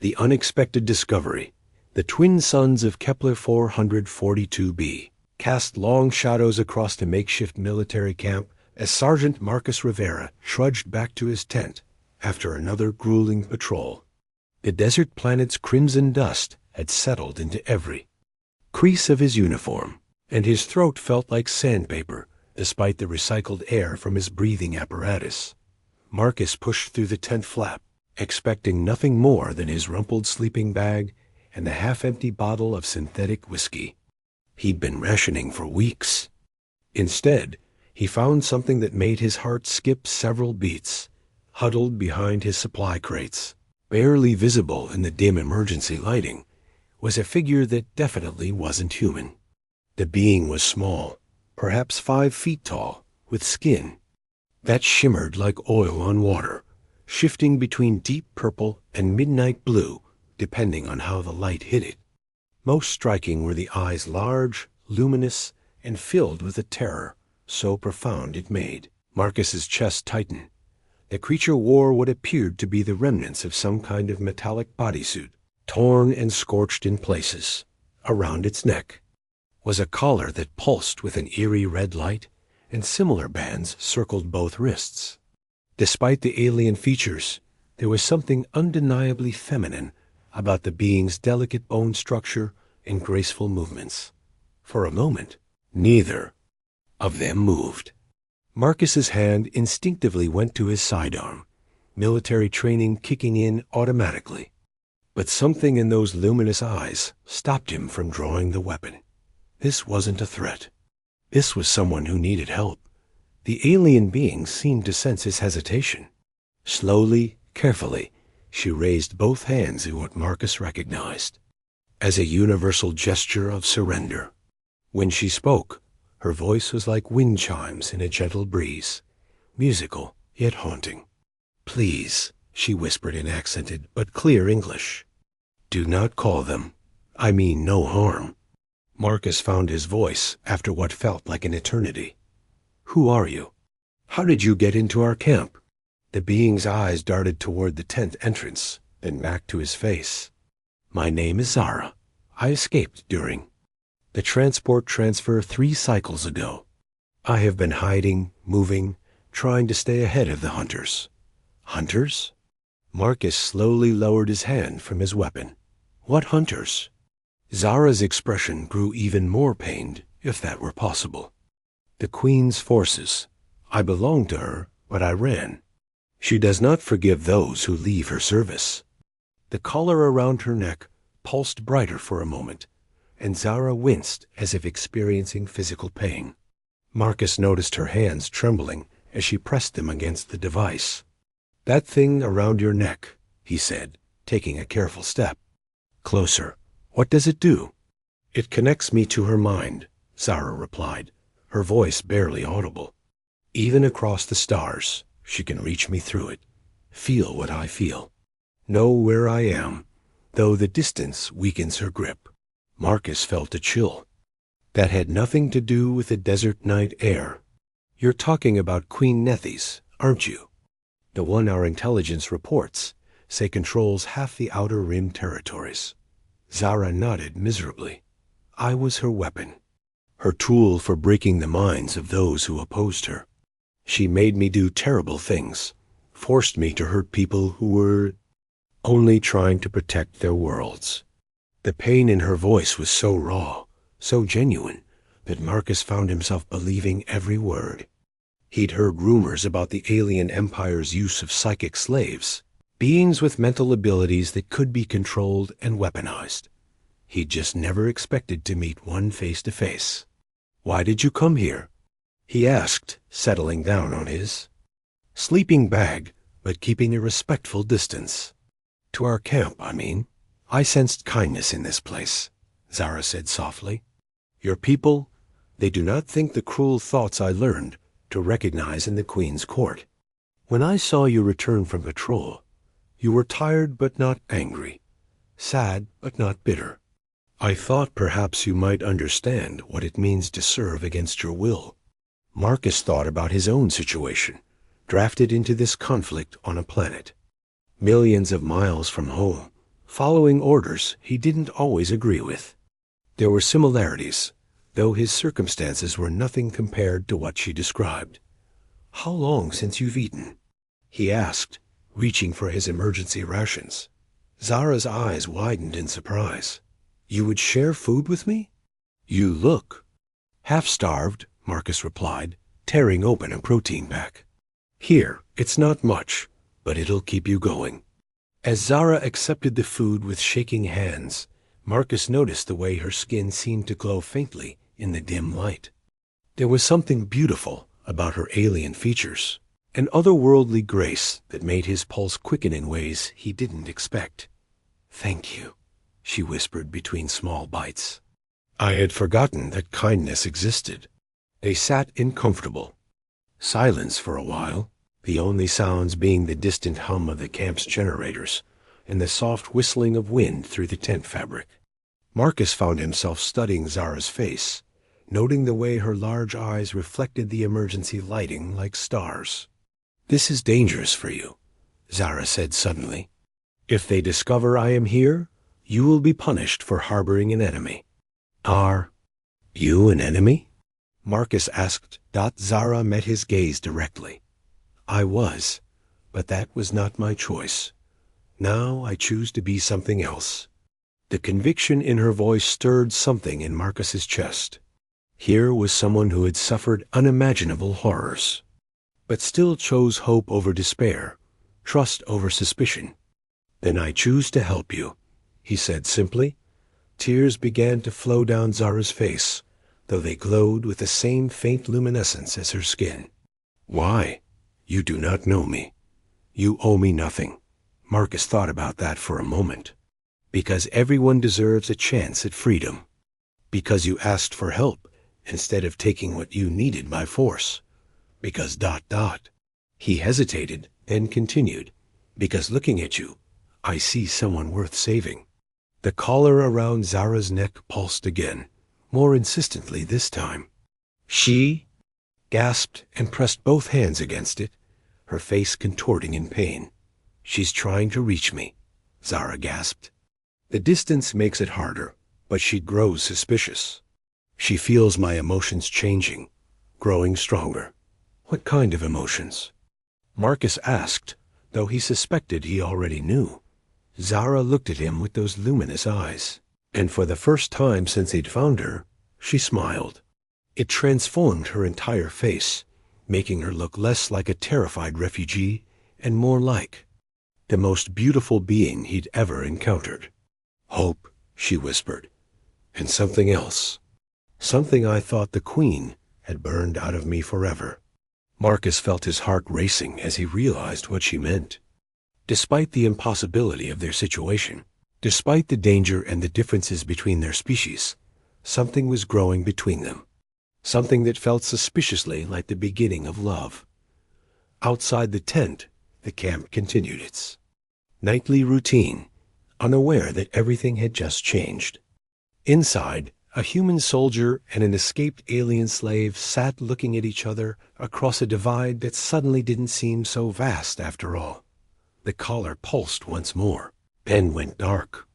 The unexpected discovery. The twin suns of Kepler 442b cast long shadows across the makeshift military camp as Sergeant Marcus Rivera trudged back to his tent after another grueling patrol. The desert planet's crimson dust had settled into every crease of his uniform, and his throat felt like sandpaper despite the recycled air from his breathing apparatus. Marcus pushed through the tent flap, expecting nothing more than his rumpled sleeping bag and the half-empty bottle of synthetic whiskey. He'd been rationing for weeks. Instead, he found something that made his heart skip several beats. Huddled behind his supply crates, barely visible in the dim emergency lighting, was a figure that definitely wasn't human. The being was small, perhaps 5 feet tall, with skin that shimmered like oil on water, shifting between deep purple and midnight blue, depending on how the light hit it. Most striking were the eyes, large, luminous, and filled with a terror so profound it made Marcus's chest tighten. The creature wore what appeared to be the remnants of some kind of metallic bodysuit, torn and scorched in places. Around its neck was a collar that pulsed with an eerie red light, and similar bands circled both wrists. Despite the alien features, there was something undeniably feminine about the being's delicate bone structure and graceful movements. For a moment, neither of them moved. Marcus's hand instinctively went to his sidearm, military training kicking in automatically. But something in those luminous eyes stopped him from drawing the weapon. This wasn't a threat. This was someone who needed help. The alien being seemed to sense his hesitation. Slowly, carefully, she raised both hands in what Marcus recognized as a universal gesture of surrender. When she spoke, her voice was like wind chimes in a gentle breeze, musical yet haunting. "Please," she whispered in accented but clear English, "do not call them. I mean no harm." Marcus found his voice after what felt like an eternity. "Who are you? How did you get into our camp?" The being's eyes darted toward the tent entrance, then back to his face. "My name is Zara. I escaped during the transport transfer 3 cycles ago. I have been hiding, moving, trying to stay ahead of the hunters." "Hunters?" Marcus slowly lowered his hand from his weapon. "What hunters?" Zara's expression grew even more pained, if that were possible. "The Queen's forces. I belonged to her, but I ran. She does not forgive those who leave her service." The collar around her neck pulsed brighter for a moment, and Zara winced as if experiencing physical pain. Marcus noticed her hands trembling as she pressed them against the device. "That thing around your neck," he said, taking a careful step. "Closer. What does it do?" "It connects me to her mind," Zara replied, her voice barely audible. "Even across the stars, she can reach me through it, feel what I feel, know where I am, though the distance weakens her grip." Marcus felt a chill. That had nothing to do with the desert night air. "You're talking about Queen Nethys, aren't you? The one our intelligence reports say controls half the Outer Rim territories." Zara nodded miserably. "I was her weapon, her tool for breaking the minds of those who opposed her. She made me do terrible things, forced me to hurt people who were only trying to protect their worlds." The pain in her voice was so raw, so genuine, that Marcus found himself believing every word. He'd heard rumors about the alien empire's use of psychic slaves, beings with mental abilities that could be controlled and weaponized. He'd just never expected to meet one face to face. "Why did you come here?" he asked, settling down on his sleeping bag, but keeping a respectful distance. "To our camp, I mean. I sensed kindness in this place," Zara said softly. "Your people, they do not think the cruel thoughts I learned to recognize in the Queen's court. When I saw you return from patrol, you were tired but not angry, sad but not bitter. I thought perhaps you might understand what it means to serve against your will." Marcus thought about his own situation, drafted into this conflict on a planet millions of miles from home, following orders he didn't always agree with. There were similarities, though his circumstances were nothing compared to what she described. "How long since you've eaten?" he asked, reaching for his emergency rations. Zara's eyes widened in surprise. "You would share food with me? You look half-starved," Marcus replied, tearing open a protein pack. "Here, it's not much, but it'll keep you going." As Zara accepted the food with shaking hands, Marcus noticed the way her skin seemed to glow faintly in the dim light. There was something beautiful about her alien features, an otherworldly grace that made his pulse quicken in ways he didn't expect. "Thank you," she whispered between small bites. "I had forgotten that kindness existed." They sat in comfortable silence for a while, the only sounds being the distant hum of the camp's generators and the soft whistling of wind through the tent fabric. Marcus found himself studying Zara's face, noting the way her large eyes reflected the emergency lighting like stars. "This is dangerous for you," Zara said suddenly. "If they discover I am here, you will be punished for harboring an enemy." "Are you an enemy?" Marcus asked. Zara met his gaze directly. "I was, but that was not my choice. Now I choose to be something else." The conviction in her voice stirred something in Marcus's chest. Here was someone who had suffered unimaginable horrors, but still chose hope over despair, trust over suspicion. "Then I choose to help you," he said simply. Tears began to flow down Zara's face, though they glowed with the same faint luminescence as her skin. "Why? You do not know me. You owe me nothing." Marcus thought about that for a moment. "Because everyone deserves a chance at freedom. Because you asked for help instead of taking what you needed by force. Because ... He hesitated, then continued. "Because looking at you, I see someone worth saving." The collar around Zara's neck pulsed again, more insistently this time. "She?" gasped and pressed both hands against it, her face contorting in pain. "She's trying to reach me," Zara gasped. "The distance makes it harder, but she grows suspicious. She feels my emotions changing, growing stronger." "What kind of emotions?" Marcus asked, though he suspected he already knew. Zara looked at him with those luminous eyes, and for the first time since he'd found her, she smiled. It transformed her entire face, making her look less like a terrified refugee and more like the most beautiful being he'd ever encountered. "Hope," she whispered, "and something else. Something I thought the Queen had burned out of me forever." Marcus felt his heart racing as he realized what she meant. Despite the impossibility of their situation, despite the danger and the differences between their species, something was growing between them. Something that felt suspiciously like the beginning of love. Outside the tent, the camp continued its nightly routine, unaware that everything had just changed. Inside, a human soldier and an escaped alien slave sat looking at each other across a divide that suddenly didn't seem so vast after all. The collar pulsed once more, then went dark.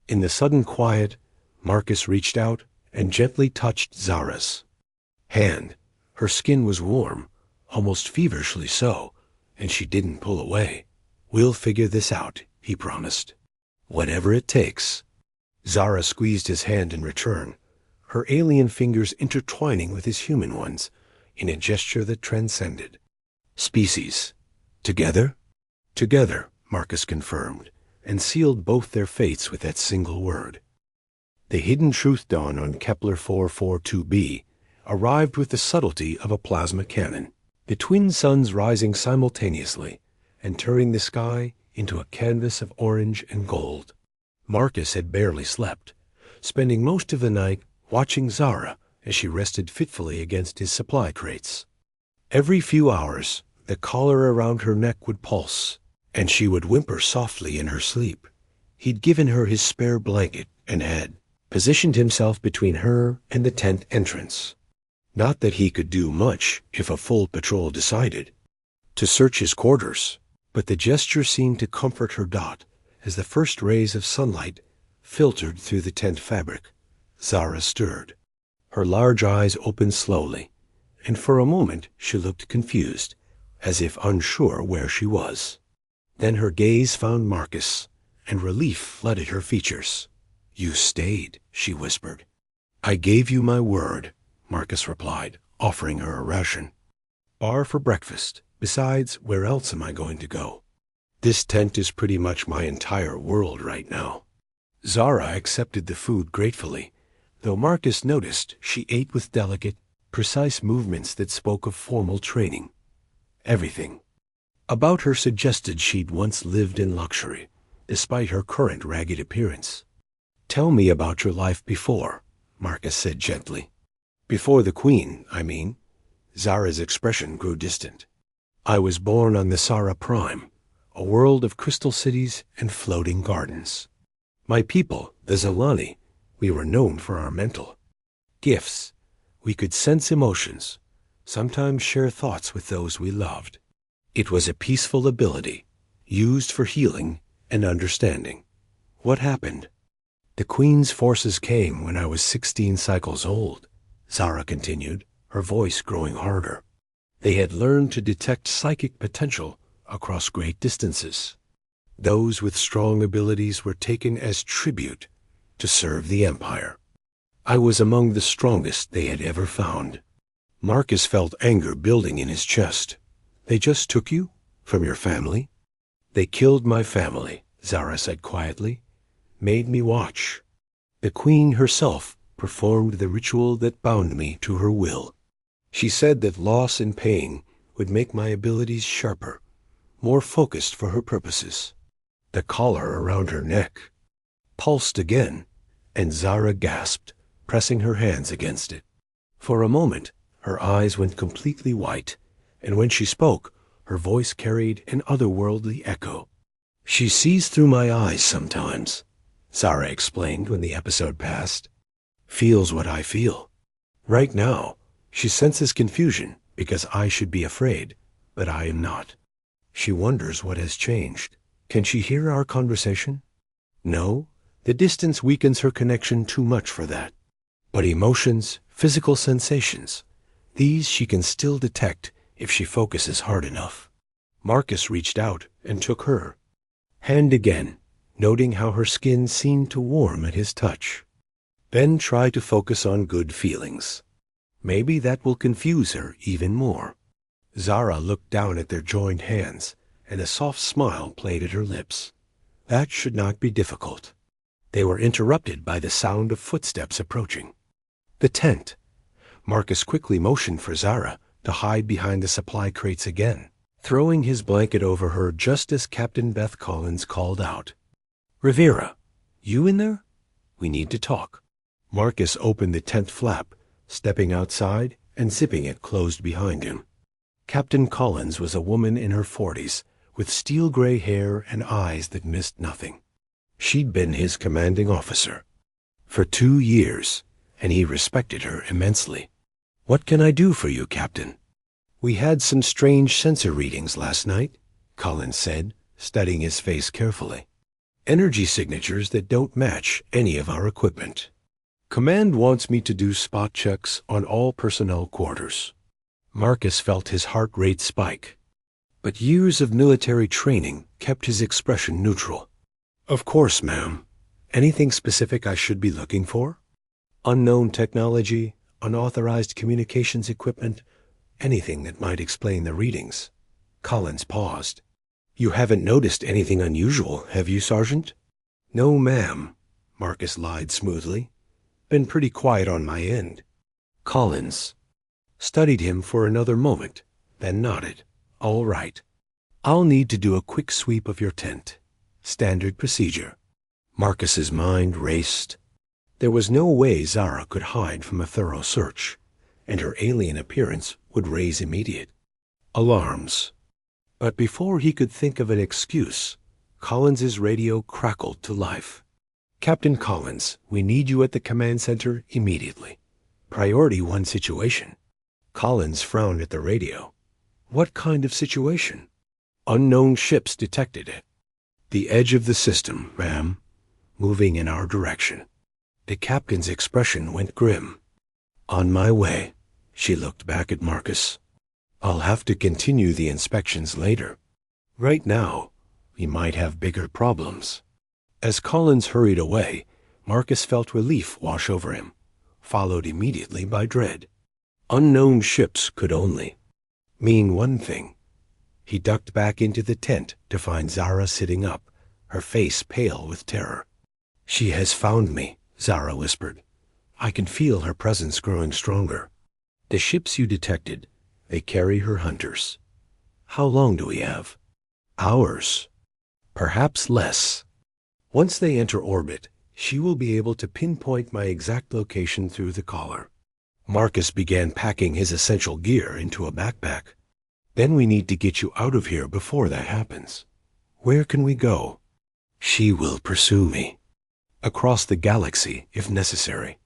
In the sudden quiet, Marcus reached out and gently touched Zara's hand. Her skin was warm, almost feverishly so, and she didn't pull away. "We'll figure this out," he promised. "Whatever it takes." Zara squeezed his hand in return, her alien fingers intertwining with his human ones in a gesture that transcended species. "Together?" "Together," Marcus confirmed, and sealed both their fates with that single word. The hidden truth dawn on Kepler 442b arrived with the subtlety of a plasma cannon, the twin suns rising simultaneously and turning the sky into a canvas of orange and gold. Marcus had barely slept, spending most of the night watching Zara as she rested fitfully against his supply crates. Every few hours, the collar around her neck would pulse, and she would whimper softly in her sleep. He'd given her his spare blanket and had positioned himself between her and the tent entrance. Not that he could do much if a full patrol decided to search his quarters, but the gesture seemed to comfort her As the first rays of sunlight filtered through the tent fabric, Zara stirred. Her large eyes opened slowly, and for a moment she looked confused, as if unsure where she was. Then her gaze found Marcus, and relief flooded her features. "You stayed," she whispered. "I gave you my word," Marcus replied, offering her a ration. "Bar for breakfast. Besides, where else am I going to go? This tent is pretty much my entire world right now." Zara accepted the food gratefully, though Marcus noticed she ate with delicate, precise movements that spoke of formal training. Everything about her suggested she'd once lived in luxury, despite her current ragged appearance. "Tell me about your life before," Marcus said gently. "Before the Queen, I mean." Zara's expression grew distant. "I was born on the Sara Prime, a world of crystal cities and floating gardens. My people, the Zalani, we were known for our mental gifts. We could sense emotions, sometimes share thoughts with those we loved. It was a peaceful ability, used for healing and understanding. What happened? The Queen's forces came when I was 16 cycles old," Zara continued, her voice growing harder. "They had learned to detect psychic potential across great distances. Those with strong abilities were taken as tribute to serve the Empire. I was among the strongest they had ever found." Marcus felt anger building in his chest. "They just took you? From your family?" "They killed my family," Zara said quietly. "Made me watch. The Queen herself performed the ritual that bound me to her will. She said that loss and pain would make my abilities sharper, more focused for her purposes." The collar around her neck pulsed again, and Zara gasped, pressing her hands against it. For a moment, her eyes went completely white, and when she spoke, her voice carried an otherworldly echo. "She sees through my eyes sometimes," Zara explained when the episode passed. "Feels what I feel. Right now, she senses confusion because I should be afraid, but I am not. She wonders what has changed. Can she hear our conversation? No, the distance weakens her connection too much for that. But emotions, physical sensations, these she can still detect if she focuses hard enough." Marcus reached out and took her hand again, noting how her skin seemed to warm at his touch. "Then try to focus on good feelings. Maybe that will confuse her even more." Zara looked down at their joined hands, and a soft smile played at her lips. That should not be difficult. They were interrupted by the sound of footsteps approaching. The tent. Marcus quickly motioned for Zara to hide behind the supply crates again, throwing his blanket over her just as Captain Beth Collins called out, "Rivera, you in there? We need to talk." Marcus opened the tent flap, stepping outside and zipping it closed behind him. Captain Collins was a woman in her 40s, with steel-gray hair and eyes that missed nothing. She'd been his commanding officer for 2 years, and he respected her immensely. "What can I do for you, Captain?" "We had some strange sensor readings last night," Collins said, studying his face carefully. "Energy signatures that don't match any of our equipment. Command wants me to do spot checks on all personnel quarters." Marcus felt his heart rate spike, but years of military training kept his expression neutral. "Of course, ma'am. Anything specific I should be looking for? Unknown technology, unauthorized communications equipment, anything that might explain the readings." Collins paused. "You haven't noticed anything unusual, have you, Sergeant?" "No, ma'am," Marcus lied smoothly. "Been pretty quiet on my end." Collins studied him for another moment, then nodded. "All right. I'll need to do a quick sweep of your tent. Standard procedure." Marcus's mind raced. There was no way Zara could hide from a thorough search, and her alien appearance would raise immediate alarms. But before he could think of an excuse, Collins's radio crackled to life. "Captain Collins, we need you at the command center immediately. Priority 1 situation." Collins frowned at the radio. "What kind of situation?" "Unknown ships detected it." The edge of the system, ma'am, moving in our direction. The captain's expression went grim. On my way. She looked back at Marcus. I'll have to continue the inspections later. Right now, we might have bigger problems. As Collins hurried away, Marcus felt relief wash over him, followed immediately by dread. Unknown ships could only mean one thing. He ducked back into the tent to find Zara sitting up, her face pale with terror. She has found me, Zara whispered. I can feel her presence growing stronger. The ships you detected, they carry her hunters. How long do we have? Hours. Perhaps less. Once they enter orbit, she will be able to pinpoint my exact location through the collar. Marcus began packing his essential gear into a backpack. Then we need to get you out of here before that happens. Where can we go? She will pursue me. Across the galaxy, if necessary.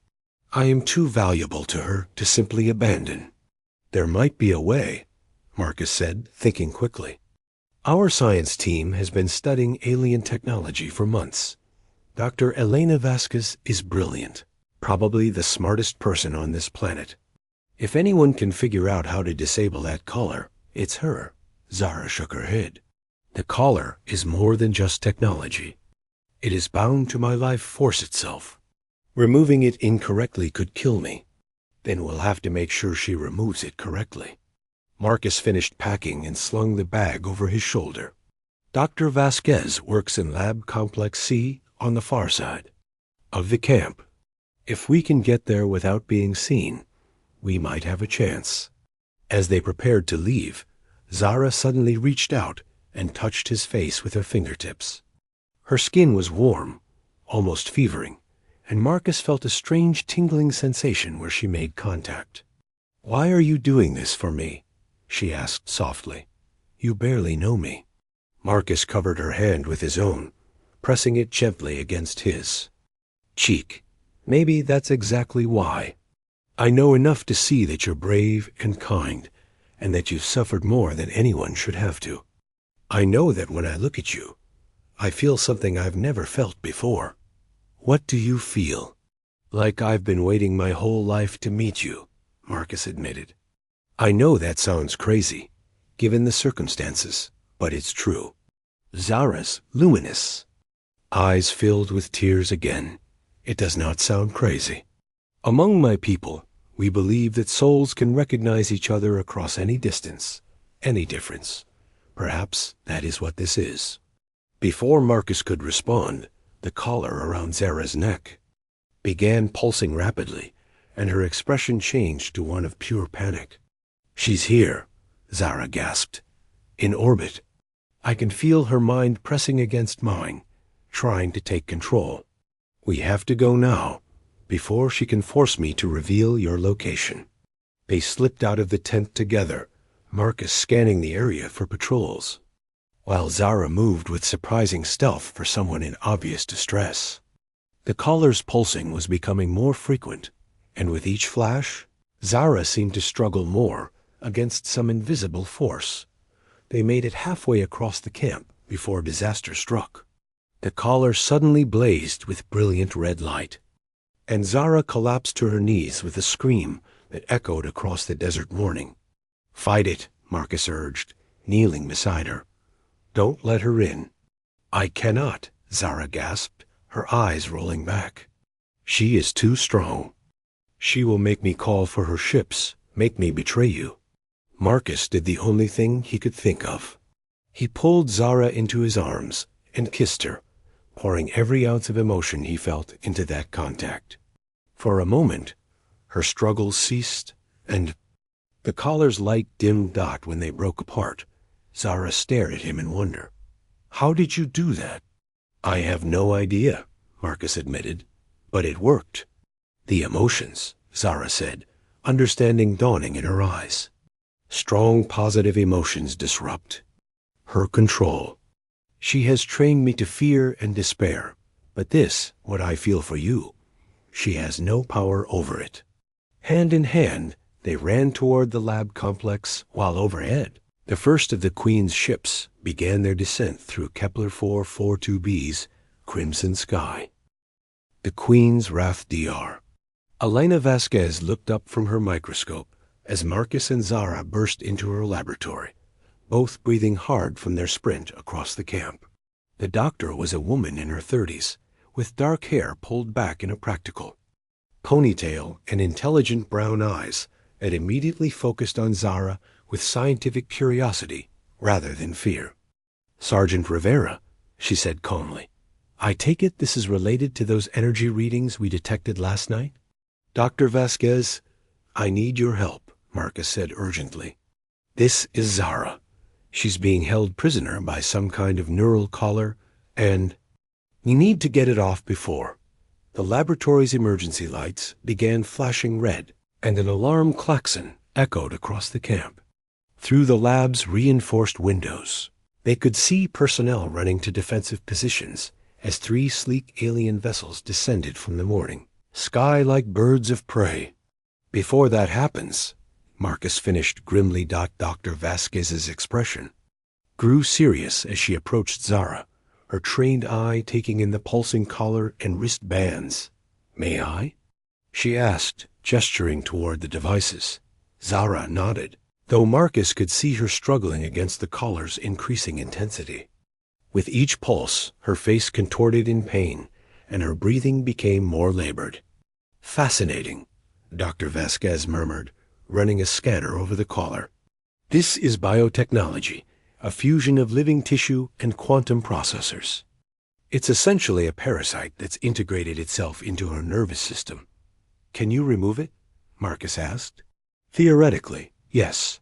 I am too valuable to her to simply abandon. There might be a way, Marcus said, thinking quickly. Our science team has been studying alien technology for months. Dr. Elena Vasquez is brilliant, probably the smartest person on this planet. If anyone can figure out how to disable that collar, it's her. Zara shook her head. The collar is more than just technology. It is bound to my life force itself. Removing it incorrectly could kill me. Then we'll have to make sure she removes it correctly. Marcus finished packing and slung the bag over his shoulder. Dr. Vasquez works in Lab Complex C on the far side of the camp. If we can get there without being seen, we might have a chance. As they prepared to leave, Zara suddenly reached out and touched his face with her fingertips. Her skin was warm, almost fevering, and Marcus felt a strange tingling sensation where she made contact. Why are you doing this for me? She asked softly. You barely know me. Marcus covered her hand with his own, pressing it gently against his cheek. Maybe that's exactly why. I know enough to see that you're brave and kind, and that you've suffered more than anyone should have to. I know that when I look at you, I feel something I've never felt before. What do you feel? Like I've been waiting my whole life to meet you, Marcus admitted. I know that sounds crazy, given the circumstances, but it's true. Zara's luminous eyes filled with tears again. It does not sound crazy. Among my people, we believe that souls can recognize each other across any distance, any difference. Perhaps that is what this is. Before Marcus could respond, the collar around Zara's neck began pulsing rapidly, and her expression changed to one of pure panic. She's here, Zara gasped. In orbit. I can feel her mind pressing against mine, trying to take control. We have to go now, before she can force me to reveal your location. They slipped out of the tent together, Marcus scanning the area for patrols, while Zara moved with surprising stealth for someone in obvious distress. The collar's pulsing was becoming more frequent, and with each flash, Zara seemed to struggle more against some invisible force. They made it halfway across the camp before disaster struck. The collar suddenly blazed with brilliant red light, and Zara collapsed to her knees with a scream that echoed across the desert morning. Fight it, Marcus urged, kneeling beside her. Don't let her in. I cannot, Zara gasped, her eyes rolling back. She is too strong. She will make me call for her ships, make me betray you. Marcus did the only thing he could think of. He pulled Zara into his arms and kissed her, pouring every ounce of emotion he felt into that contact. For a moment, her struggles ceased, and the collar's light dimmed dot when they broke apart. Zara stared at him in wonder. How did you do that? I have no idea, Marcus admitted, but it worked. The emotions, Zara said, understanding dawning in her eyes. Strong positive emotions disrupt her control. She has trained me to fear and despair, but this, what I feel for you, she has no power over it. Hand in hand, they ran toward the lab complex while overhead, The first of the Queen's ships began their descent through Kepler 442b's crimson sky. The Queen's Wrath DR. Elena Vasquez looked up from her microscope as Marcus and Zara burst into her laboratory, both breathing hard from their sprint across the camp. The doctor was a woman in her 30s, with dark hair pulled back in a practical ponytail and intelligent brown eyes that immediately focused on Zara with scientific curiosity rather than fear. "Sergeant Rivera," she said calmly, "I take it this is related to those energy readings we detected last night?" "Dr. Vasquez, I need your help," Marcus said urgently. "This is Zara. She's being held prisoner by some kind of neural collar, and you need to get it off before." The laboratory's emergency lights began flashing red, and an alarm klaxon echoed across the camp. Through the lab's reinforced windows, they could see personnel running to defensive positions as 3 sleek alien vessels descended from the morning sky like birds of prey. "Before that happens," Marcus finished grimly. Dr. Vasquez's expression grew serious as she approached Zara, her trained eye taking in the pulsing collar and wrist bands. "May I?" she asked, gesturing toward the devices. Zara nodded, though Marcus could see her struggling against the collar's increasing intensity. With each pulse, her face contorted in pain, and her breathing became more labored. "Fascinating," Dr. Vasquez murmured, running a scanner over the collar. "This is biotechnology, a fusion of living tissue and quantum processors. It's essentially a parasite that's integrated itself into her nervous system." "Can you remove it?" Marcus asked. "Theoretically, yes,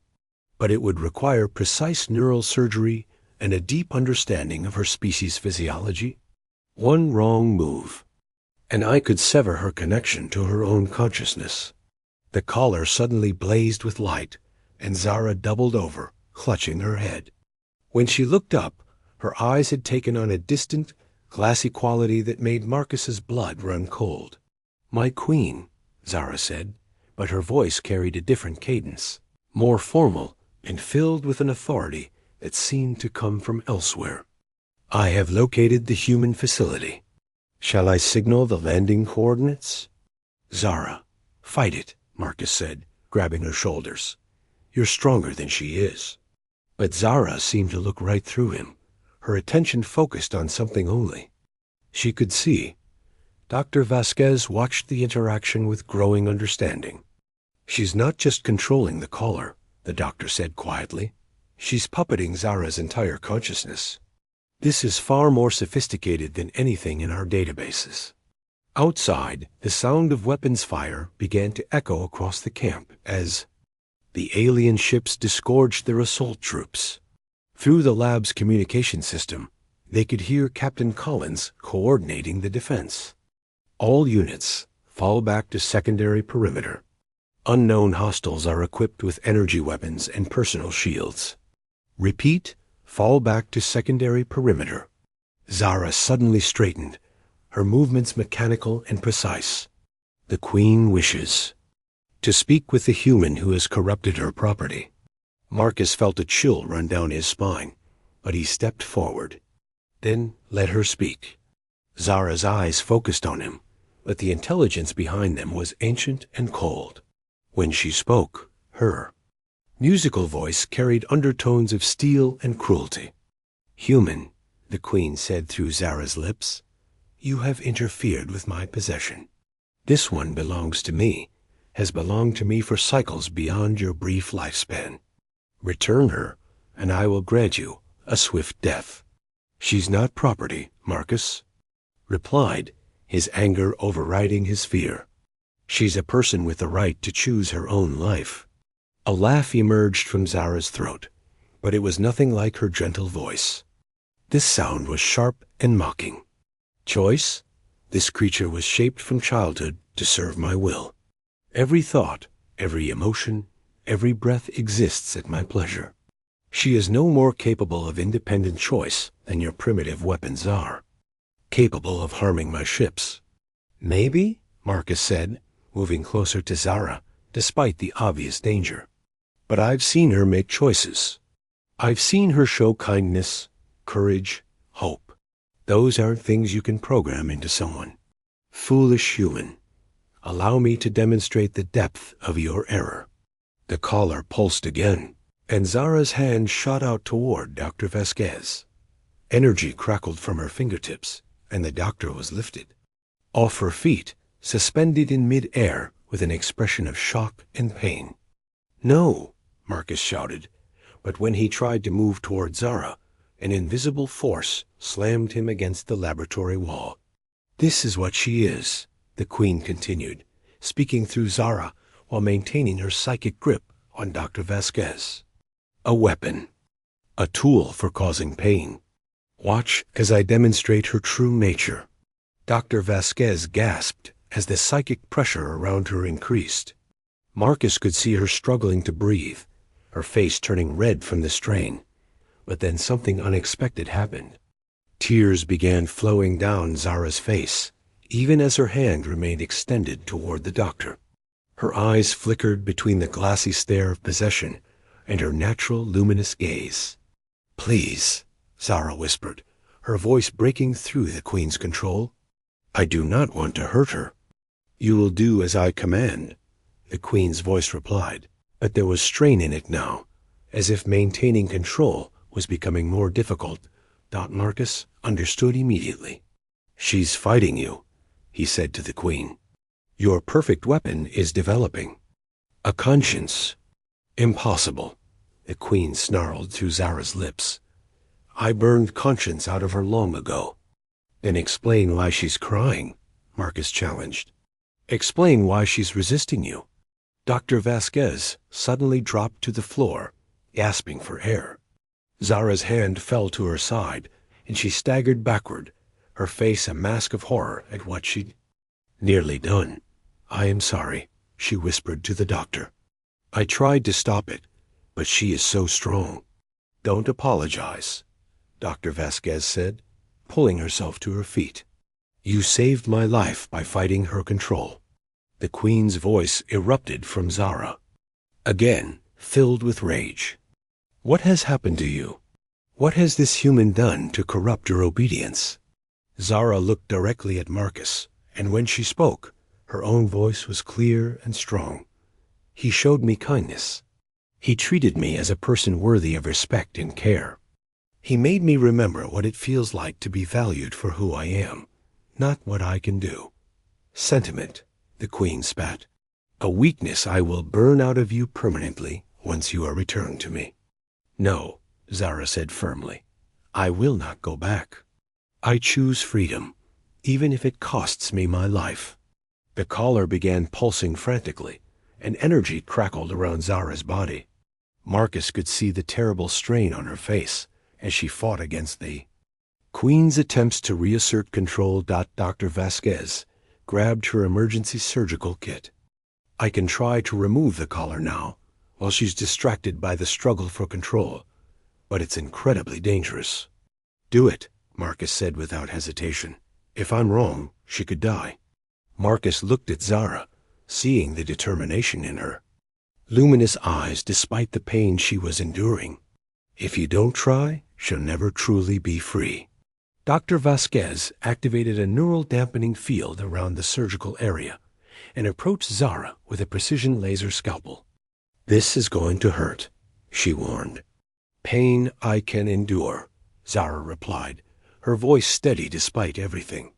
but it would require precise neural surgery and a deep understanding of her species' physiology. One wrong move, and I could sever her connection to her own consciousness." The collar suddenly blazed with light, and Zara doubled over, clutching her head. When she looked up, her eyes had taken on a distant, glassy quality that made Marcus's blood run cold. "My queen," Zara said, but her voice carried a different cadence, more formal and filled with an authority that seemed to come from elsewhere. "I have located the human facility. Shall I signal the landing coordinates?" "Zara, fight it," Marcus said, grabbing her shoulders. "You're stronger than she is." But Zara seemed to look right through him, her attention focused on something only. She could see. Dr. Vasquez watched the interaction with growing understanding. "She's not just controlling the collar," the doctor said quietly. "She's puppeting Zara's entire consciousness. This is far more sophisticated than anything in our databases." Outside, the sound of weapons fire began to echo across the camp as the alien ships disgorged their assault troops. Through the lab's communication system, they could hear Captain Collins coordinating the defense. "All units, fall back to secondary perimeter. Unknown hostiles are equipped with energy weapons and personal shields. Repeat, fall back to secondary perimeter." Zara suddenly straightened, her movements mechanical and precise. "The Queen wishes to speak with the human who has corrupted her property." Marcus felt a chill run down his spine, but he stepped forward. "Then let her speak." Zara's eyes focused on him, but the intelligence behind them was ancient and cold. When she spoke, her musical voice carried undertones of steel and cruelty. "Human," the Queen said through Zara's lips, "you have interfered with my possession. This one belongs to me, has belonged to me for cycles beyond your brief lifespan. Return her, and I will grant you a swift death." "She's not property," Marcus replied, his anger overriding his fear. "She's a person with the right to choose her own life." A laugh emerged from Zara's throat, but it was nothing like her gentle voice. This sound was sharp and mocking. "Choice? This creature was shaped from childhood to serve my will. Every thought, every emotion, every breath exists at my pleasure. She is no more capable of independent choice than your primitive weapons are. Capable of harming my ships." "Maybe," Marcus said, moving closer to Zara, despite the obvious danger. "But I've seen her make choices. I've seen her show kindness, courage, hope. Those aren't things you can program into someone. Foolish human. Allow me to demonstrate the depth of your error. The collar pulsed again, and Zara's hand shot out toward Dr. Vasquez. Energy crackled from her fingertips, and the doctor was lifted. Off her feet, suspended in mid-air with an expression of shock and pain. "No," Marcus shouted, but when he tried to move toward Zara, an invisible force slammed him against the laboratory wall. "This is what she is," the Queen continued, speaking through Zara while maintaining her psychic grip on Dr. Vasquez. "A weapon. A tool for causing pain. Watch as I demonstrate her true nature." Dr. Vasquez gasped as the psychic pressure around her increased. Marcus could see her struggling to breathe, her face turning red from the strain. But then something unexpected happened. Tears began flowing down Zara's face, even as her hand remained extended toward the doctor. Her eyes flickered between the glassy stare of possession and her natural luminous gaze. "Please," Zara whispered, her voice breaking through the Queen's control. "I do not want to hurt her." "You will do as I command," the Queen's voice replied, but there was strain in it now, as if maintaining control was becoming more difficult. Marcus understood immediately. "She's fighting you," he said to the Queen. "Your perfect weapon is developing. A conscience." "Impossible," the Queen snarled through Zara's lips. "I burned conscience out of her long ago." "Then explain why she's crying," Marcus challenged. "Explain why she's resisting you." Dr. Vasquez suddenly dropped to the floor, gasping for air. Zara's hand fell to her side, and she staggered backward, her face a mask of horror at what she'd. "Nearly done. I am sorry," she whispered to the doctor. "I tried to stop it, but she is so strong." "Don't apologize," Dr. Vasquez said, pulling herself to her feet. "You saved my life by fighting her control." The Queen's voice erupted from Zara, again filled with rage. "What has happened to you? What has this human done to corrupt your obedience?" Zara looked directly at Marcus, and when she spoke, her own voice was clear and strong. "He showed me kindness. He treated me as a person worthy of respect and care. He made me remember what it feels like to be valued for who I am, not what I can do." "Sentiment," the Queen spat. "A weakness I will burn out of you permanently once you are returned to me." "No," Zara said firmly. "I will not go back. I choose freedom, even if it costs me my life." The collar began pulsing frantically, and energy crackled around Zara's body. Marcus could see the terrible strain on her face as she fought against the Queen's attempts to reassert control. Dr. Vasquez grabbed her emergency surgical kit. "I can try to remove the collar now, while she's distracted by the struggle for control, but it's incredibly dangerous." "Do it," Marcus said without hesitation. "If I'm wrong, she could die." Marcus looked at Zara, seeing the determination in her luminous eyes despite the pain she was enduring. "If you don't try, she'll never truly be free." Dr. Vasquez activated a neural dampening field around the surgical area and approached Zara with a precision laser scalpel. "This is going to hurt," she warned. "Pain I can endure," Zara replied, her voice steady despite everything.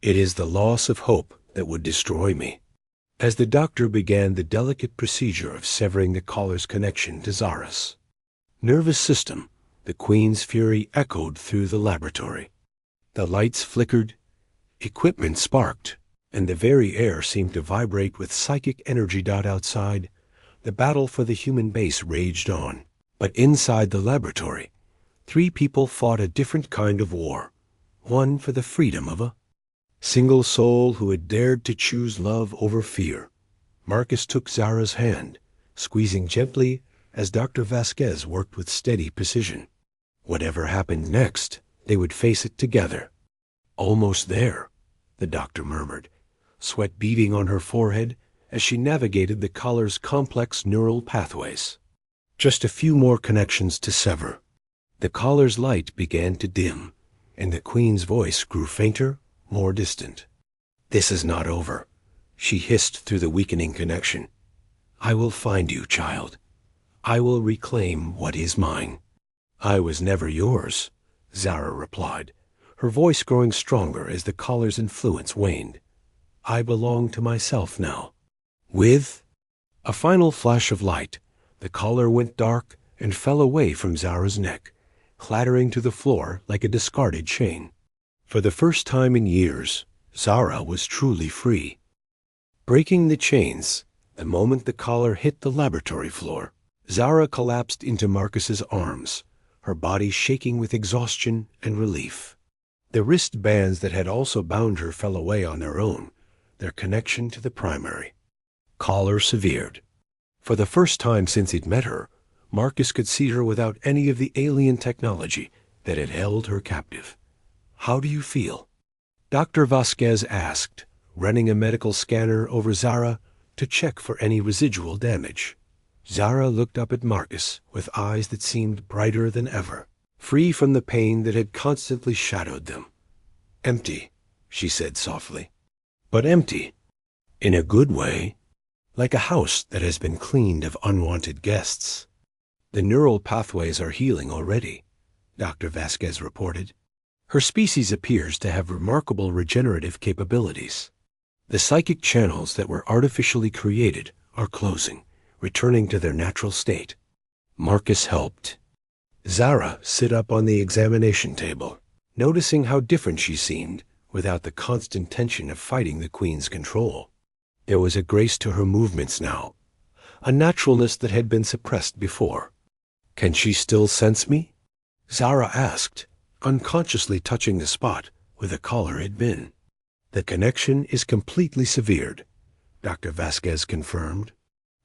"It is the loss of hope that would destroy me." As the doctor began the delicate procedure of severing the collar's connection to Zara's nervous system, the Queen's fury echoed through the laboratory. The lights flickered, equipment sparked, and the very air seemed to vibrate with psychic energy. Outside, the battle for the human base raged on. But inside the laboratory, 3 people fought a different kind of war, one for the freedom of a single soul who had dared to choose love over fear. Marcus took Zara's hand, squeezing gently as Dr. Vasquez worked with steady precision. Whatever happened next, they would face it together. "Almost there," the doctor murmured, sweat beading on her forehead as she navigated the collar's complex neural pathways. Just a few more connections to sever. The collar's light began to dim, and the Queen's voice grew fainter, more distant. "This is not over," she hissed through the weakening connection. "I will find you, child. I will reclaim what is mine." "I was never yours," Zara replied, her voice growing stronger as the collar's influence waned. "I belong to myself now." With a final flash of light, the collar went dark and fell away from Zara's neck, clattering to the floor like a discarded chain. For the first time in years, Zara was truly free. Breaking the chains, the moment the collar hit the laboratory floor, Zara collapsed into Marcus's arms, her body shaking with exhaustion and relief. The wristbands that had also bound her fell away on their own, their connection to the primary. Collar severed. For the first time since he'd met her, Marcus could see her without any of the alien technology that had held her captive. "How do you feel?" Dr. Vasquez asked, running a medical scanner over Zara to check for any residual damage. Zara looked up at Marcus with eyes that seemed brighter than ever, free from the pain that had constantly shadowed them. "Empty," she said softly. "But empty. In a good way. Like a house that has been cleaned of unwanted guests." "The neural pathways are healing already," Dr. Vasquez reported. "Her species appears to have remarkable regenerative capabilities. The psychic channels that were artificially created are closing, returning to their natural state." Marcus helped Zara sit up on the examination table, noticing how different she seemed without the constant tension of fighting the Queen's control. There was a grace to her movements now, a naturalness that had been suppressed before. "Can she still sense me?" Zara asked, unconsciously touching the spot where the collar had been. "The connection is completely severed," Dr. Vasquez confirmed.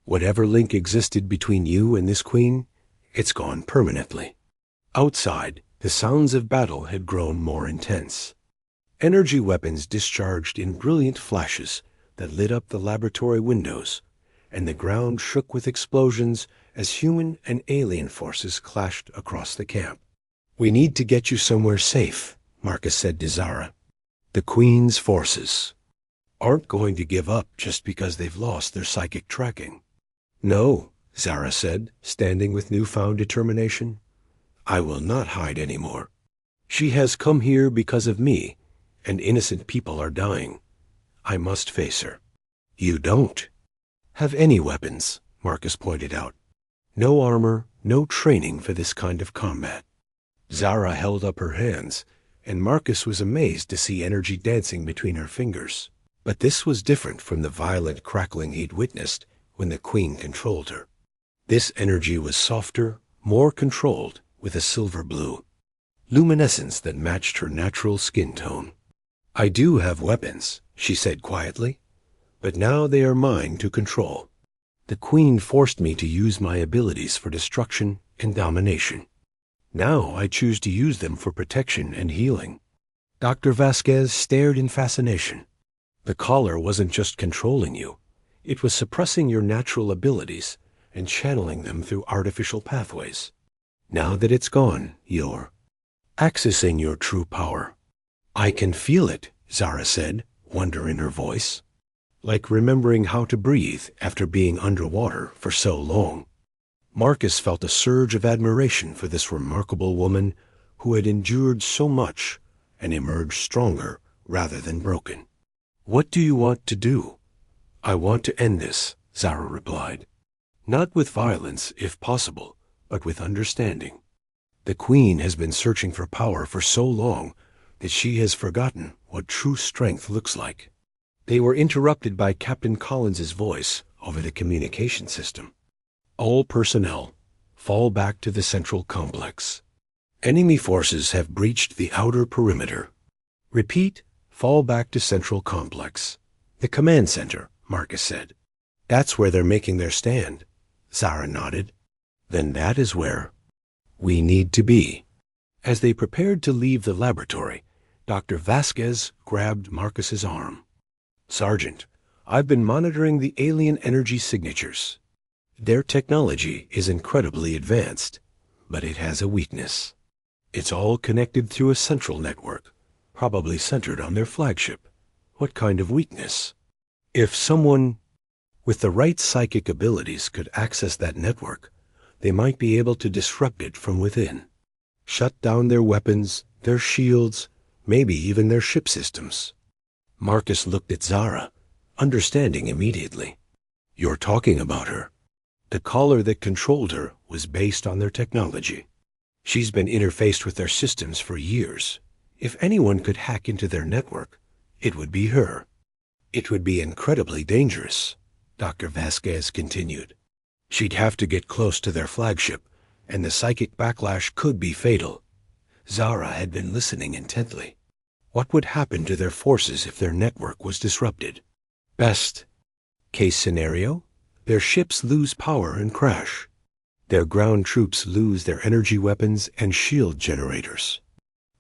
"Whatever link existed between you and this Queen, it's gone permanently." Outside, the sounds of battle had grown more intense. Energy weapons discharged in brilliant flashes that lit up the laboratory windows, and the ground shook with explosions as human and alien forces clashed across the camp. "We need to get you somewhere safe," Marcus said to Zara. "The Queen's forces aren't going to give up just because they've lost their psychic tracking." "No," Zara said, standing with newfound determination. "I will not hide anymore. She has come here because of me, and innocent people are dying. I must face her." "You don't have any weapons," Marcus pointed out. "No armor, no training for this kind of combat." Zara held up her hands, and Marcus was amazed to see energy dancing between her fingers. But this was different from the violent crackling he'd witnessed when the Queen controlled her. This energy was softer, more controlled, with a silver blue luminescence that matched her natural skin tone. "I do have weapons," she said quietly, "but now they are mine to control. The Queen forced me to use my abilities for destruction and domination. Now I choose to use them for protection and healing." Dr. Vasquez stared in fascination. "The collar wasn't just controlling you. It was suppressing your natural abilities and channeling them through artificial pathways. Now that it's gone, you're accessing your true power." "I can feel it," Zara said, wonder in her voice. "Like remembering how to breathe after being underwater for so long." Marcus felt a surge of admiration for this remarkable woman who had endured so much and emerged stronger rather than broken. "What do you want to do?" "I want to end this," Zara replied. "Not with violence, if possible, but with understanding. The Queen has been searching for power for so long that she has forgotten what true strength looks like." They were interrupted by Captain Collins's voice over the communication system. "All personnel, fall back to the central complex. Enemy forces have breached the outer perimeter. Repeat, fall back to central complex." "The command center," Marcus said. "That's where they're making their stand." Zara nodded. "Then that is where we need to be." As they prepared to leave the laboratory, Dr. Vasquez grabbed Marcus's arm. "Sergeant, I've been monitoring the alien energy signatures. Their technology is incredibly advanced, but it has a weakness. It's all connected through a central network, probably centered on their flagship. What kind of weakness? If someone with the right psychic abilities could access that network, they might be able to disrupt it from within. Shut down their weapons, their shields, maybe even their ship systems. Marcus looked at Zara, understanding immediately. You're talking about her. The collar that controlled her was based on their technology. She's been interfaced with their systems for years. If anyone could hack into their network, it would be her. It would be incredibly dangerous, Dr. Vasquez continued. She'd have to get close to their flagship, and the psychic backlash could be fatal. Zara had been listening intently. What would happen to their forces if their network was disrupted? Best case scenario, their ships lose power and crash. Their ground troops lose their energy weapons and shield generators.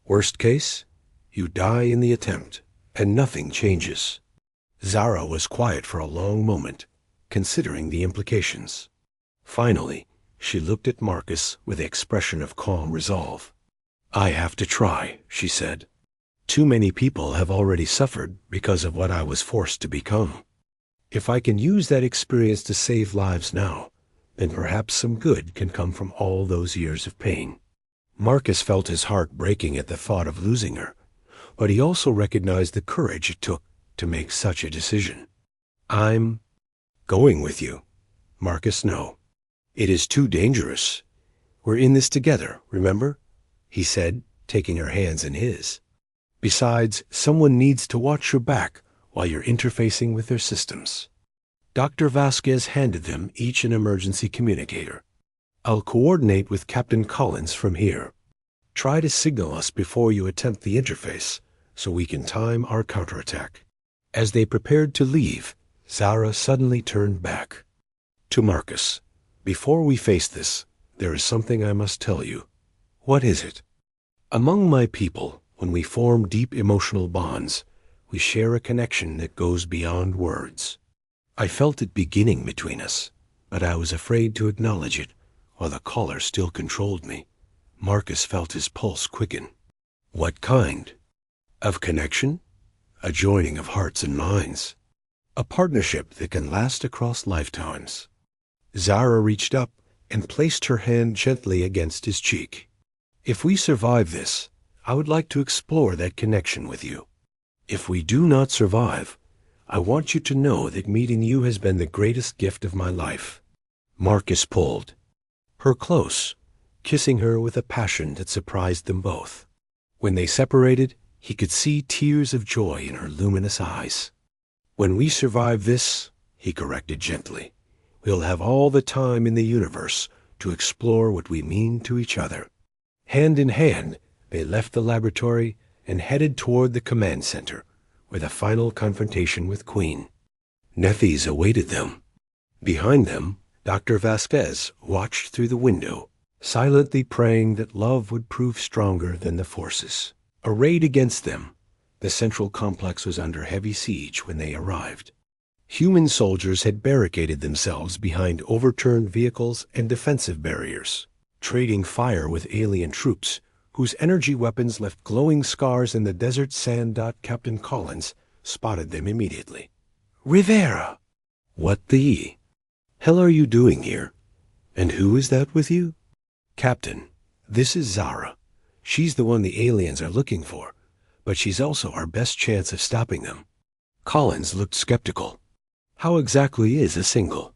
Worst case, you die in the attempt, and nothing changes. Zara was quiet for a long moment, considering the implications. Finally, she looked at Marcus with the expression of calm resolve. I have to try, she said. Too many people have already suffered because of what I was forced to become. If I can use that experience to save lives now, then perhaps some good can come from all those years of pain. Marcus felt his heart breaking at the thought of losing her, but he also recognized the courage it took to make such a decision. I'm going with you. Marcus, no. It is too dangerous. We're in this together, remember? He said, taking her hands in his. Besides, someone needs to watch your back while you're interfacing with their systems. Dr. Vasquez handed them each an emergency communicator. I'll coordinate with Captain Collins from here. Try to signal us before you attempt the interface so we can time our counterattack. As they prepared to leave, Zara suddenly turned back. To Marcus, before we face this, there is something I must tell you. What is it? Among my people, when we form deep emotional bonds, we share a connection that goes beyond words. I felt it beginning between us, but I was afraid to acknowledge it, while the collar still controlled me. Marcus felt his pulse quicken. What kind? Of connection? A joining of hearts and minds. A partnership that can last across lifetimes. Zara reached up and placed her hand gently against his cheek. If we survive this, I would like to explore that connection with you. If we do not survive, I want you to know that meeting you has been the greatest gift of my life. Marcus pulled her close, kissing her with a passion that surprised them both. When they separated, he could see tears of joy in her luminous eyes. When we survive this, he corrected gently, we'll have all the time in the universe to explore what we mean to each other. Hand in hand, they left the laboratory and headed toward the command center, where the final confrontation with Queen Nethys awaited them. Behind them, Dr. Vasquez watched through the window, silently praying that love would prove stronger than the forces. Arrayed against them, the central complex was under heavy siege when they arrived. Human soldiers had barricaded themselves behind overturned vehicles and defensive barriers, trading fire with alien troops whose energy weapons left glowing scars in the desert sand. Captain Collins spotted them immediately. Rivera! What the hell are you doing here? And who is that with you? Captain, this is Zara. She's the one the aliens are looking for, but she's also our best chance of stopping them. Collins looked skeptical. How exactly is a single?